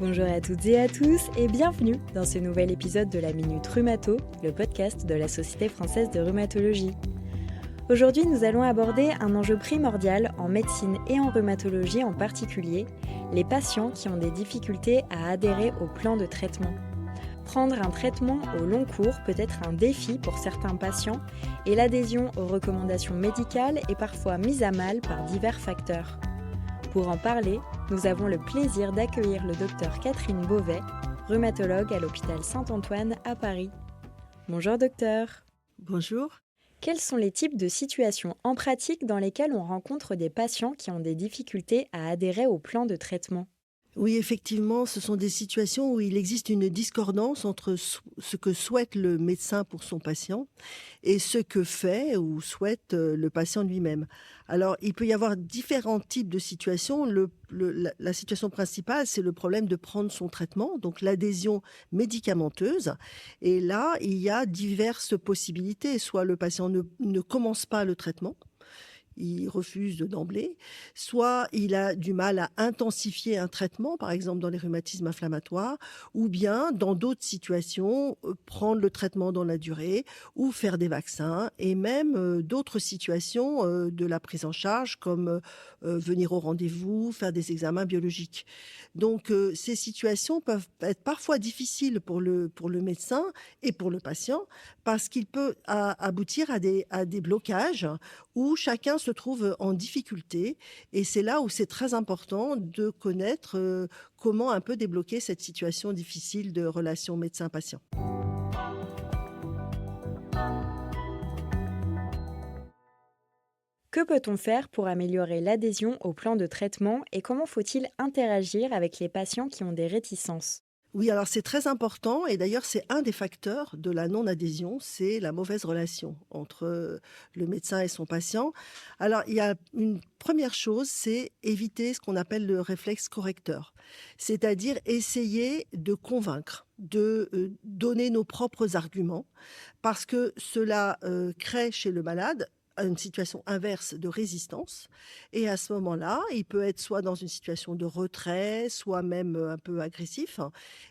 Bonjour à toutes et à tous et bienvenue dans ce nouvel épisode de la Minute Rhumato, le podcast de la Société française de rhumatologie. Aujourd'hui, nous allons aborder un enjeu primordial en médecine et en rhumatologie en particulier, les patients qui ont des difficultés à adhérer au plan de traitement. Prendre un traitement au long cours peut être un défi pour certains patients et l'adhésion aux recommandations médicales est parfois mise à mal par divers facteurs. Pour en parler, nous avons le plaisir d'accueillir le docteur Catherine Beauvais, rhumatologue à l'hôpital Saint-Antoine à Paris. Bonjour docteur. Bonjour. Quels sont les types de situations en pratique dans lesquelles on rencontre des patients qui ont des difficultés à adhérer au plan de traitement ? Oui, effectivement, ce sont des situations où il existe une discordance entre ce que souhaite le médecin pour son patient et ce que fait ou souhaite le patient lui-même. Alors, il peut y avoir différents types de situations. La situation principale, c'est le problème de prendre son traitement, donc l'adhésion médicamenteuse. Et là, il y a diverses possibilités. Soit le patient ne commence pas le traitement, il refuse d'emblée, soit il a du mal à intensifier un traitement, par exemple dans les rhumatismes inflammatoires, ou bien dans d'autres situations, prendre le traitement dans la durée, ou faire des vaccins, et même d'autres situations de la prise en charge, comme venir au rendez-vous, faire des examens biologiques. Donc ces situations peuvent être parfois difficiles pour le médecin et pour le patient, parce qu'il peut aboutir à des blocages où chacun se trouve en difficulté, et c'est là où c'est très important de connaître comment un peu débloquer cette situation difficile de relation médecin-patient. Que peut-on faire pour améliorer l'adhésion au plan de traitement et comment faut-il interagir avec les patients qui ont des réticences ? Oui, alors c'est très important, et d'ailleurs c'est un des facteurs de la non-adhésion, c'est la mauvaise relation entre le médecin et son patient. Alors il y a une première chose, c'est éviter ce qu'on appelle le réflexe correcteur, c'est-à-dire essayer de convaincre, de donner nos propres arguments, parce que cela crée chez le malade une situation inverse de résistance, et à ce moment-là, il peut être soit dans une situation de retrait, soit même un peu agressif,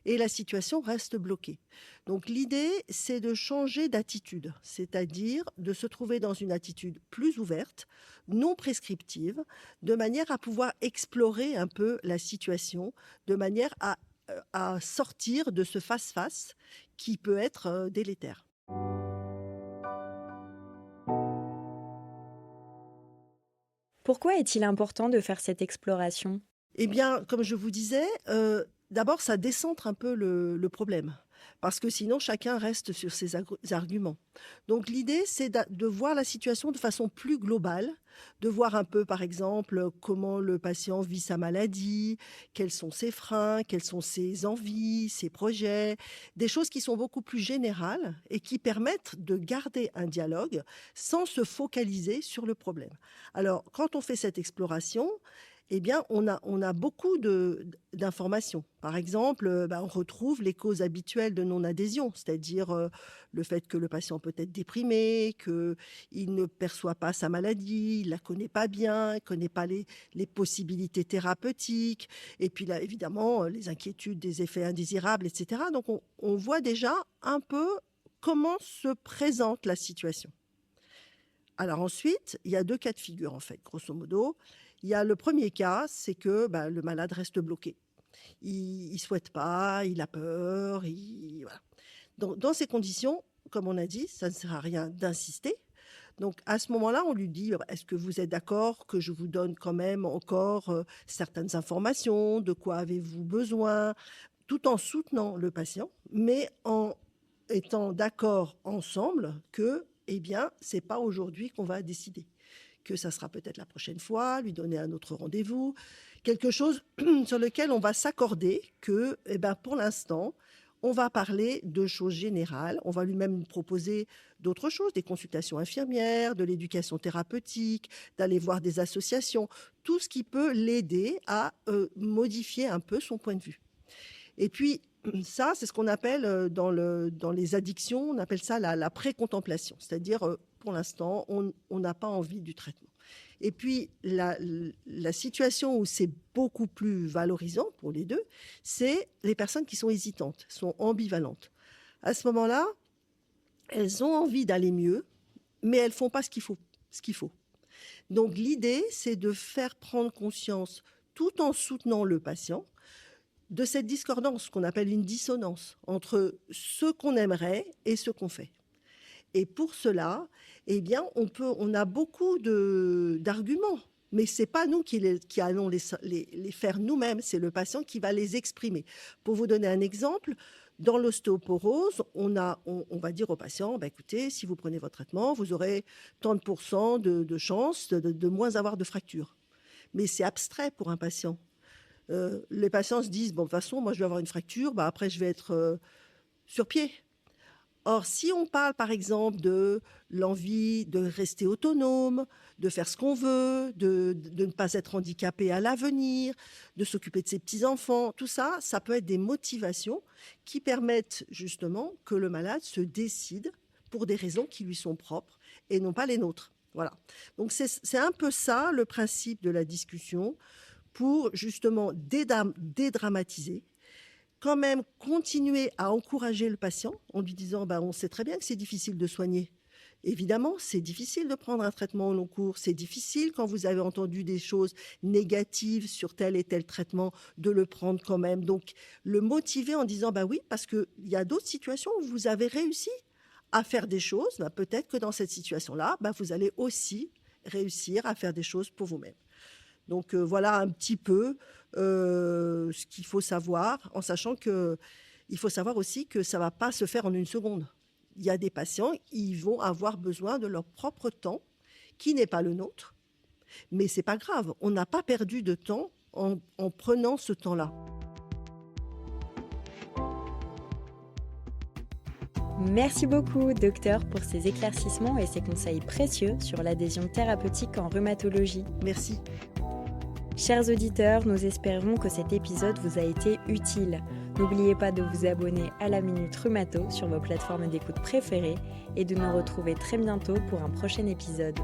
et la situation reste bloquée. Donc l'idée, c'est de changer d'attitude, c'est-à-dire de se trouver dans une attitude plus ouverte, non prescriptive, de manière à pouvoir explorer un peu la situation, de manière à sortir de ce face-face qui peut être délétère. Pourquoi est-il important de faire cette exploration ? Eh bien, comme je vous disais, d'abord, ça décentre un peu le problème, parce que sinon chacun reste sur ses arguments. Donc l'idée, c'est de voir la situation de façon plus globale, de voir un peu, par exemple, comment le patient vit sa maladie, quels sont ses freins, quelles sont ses envies, ses projets, des choses qui sont beaucoup plus générales et qui permettent de garder un dialogue sans se focaliser sur le problème. Alors, quand on fait cette exploration, eh bien, on a beaucoup d'informations. Par exemple, on retrouve les causes habituelles de non-adhésion, c'est-à-dire le fait que le patient peut être déprimé, qu'il ne perçoit pas sa maladie, il la connaît pas bien, il ne connaît pas les possibilités thérapeutiques, et puis là, évidemment, les inquiétudes des effets indésirables, etc. Donc, on voit déjà un peu comment se présente la situation. Alors ensuite, il y a 2 cas de figure en fait, grosso modo. Il y a le premier cas, c'est que, le malade reste bloqué. Il souhaite pas, il a peur, voilà. Dans ces conditions, comme on a dit, ça ne sert à rien d'insister. Donc à ce moment-là, on lui dit: «Est-ce que vous êtes d'accord que je vous donne quand même encore, certaines informations? De quoi avez-vous besoin?» Tout en soutenant le patient, mais en étant d'accord ensemble que, eh bien, c'est pas aujourd'hui qu'on va décider, que ça sera peut-être la prochaine fois, lui donner un autre rendez-vous, quelque chose sur lequel on va s'accorder que, eh ben, pour l'instant, on va parler de choses générales, on va lui-même proposer d'autres choses, des consultations infirmières, de l'éducation thérapeutique, d'aller voir des associations, tout ce qui peut l'aider à modifier un peu son point de vue. Et puis, Ça, c'est ce qu'on appelle dans les addictions, on appelle ça la pré-contemplation. C'est-à-dire, pour l'instant, on n'a pas envie du traitement. Et puis, la situation où c'est beaucoup plus valorisant pour les deux, c'est les personnes qui sont hésitantes, sont ambivalentes. À ce moment-là, elles ont envie d'aller mieux, mais elles ne font pas ce qu'il faut. Donc, l'idée, c'est de faire prendre conscience, tout en soutenant le patient, de cette discordance qu'on appelle une dissonance entre ce qu'on aimerait et ce qu'on fait. Et pour cela, eh bien, on a beaucoup d'arguments, mais ce n'est pas nous qui allons les faire nous-mêmes, c'est le patient qui va les exprimer. Pour vous donner un exemple, dans l'ostéoporose, on va dire au patient, écoutez, si vous prenez votre traitement, vous aurez tant de pourcents de chances de moins avoir de fractures. Mais c'est abstrait pour un patient. Les patients se disent, de toute façon, moi je vais avoir une fracture, après je vais être sur pied. Or, si on parle par exemple de l'envie de rester autonome, de faire ce qu'on veut, de ne pas être handicapé à l'avenir, de s'occuper de ses petits-enfants, tout ça, ça peut être des motivations qui permettent justement que le malade se décide pour des raisons qui lui sont propres et non pas les nôtres. Voilà. Donc c'est un peu ça le principe de la discussion pour justement dédramatiser, quand même continuer à encourager le patient en lui disant on sait très bien que c'est difficile de soigner. Évidemment, c'est difficile de prendre un traitement au long cours. C'est difficile quand vous avez entendu des choses négatives sur tel et tel traitement de le prendre quand même. Donc, le motiver en disant oui, parce qu'il y a d'autres situations où vous avez réussi à faire des choses. Peut-être que dans cette situation-là, vous allez aussi réussir à faire des choses pour vous-même. Donc voilà un petit peu ce qu'il faut savoir, en sachant qu'il faut savoir aussi que ça ne va pas se faire en une seconde. Il y a des patients, ils vont avoir besoin de leur propre temps, qui n'est pas le nôtre, mais ce n'est pas grave, on n'a pas perdu de temps en prenant ce temps-là. Merci beaucoup, docteur, pour ces éclaircissements et ces conseils précieux sur l'adhésion thérapeutique en rhumatologie. Merci. Chers auditeurs, nous espérons que cet épisode vous a été utile. N'oubliez pas de vous abonner à la Minute Rhumato sur vos plateformes d'écoute préférées et de nous retrouver très bientôt pour un prochain épisode.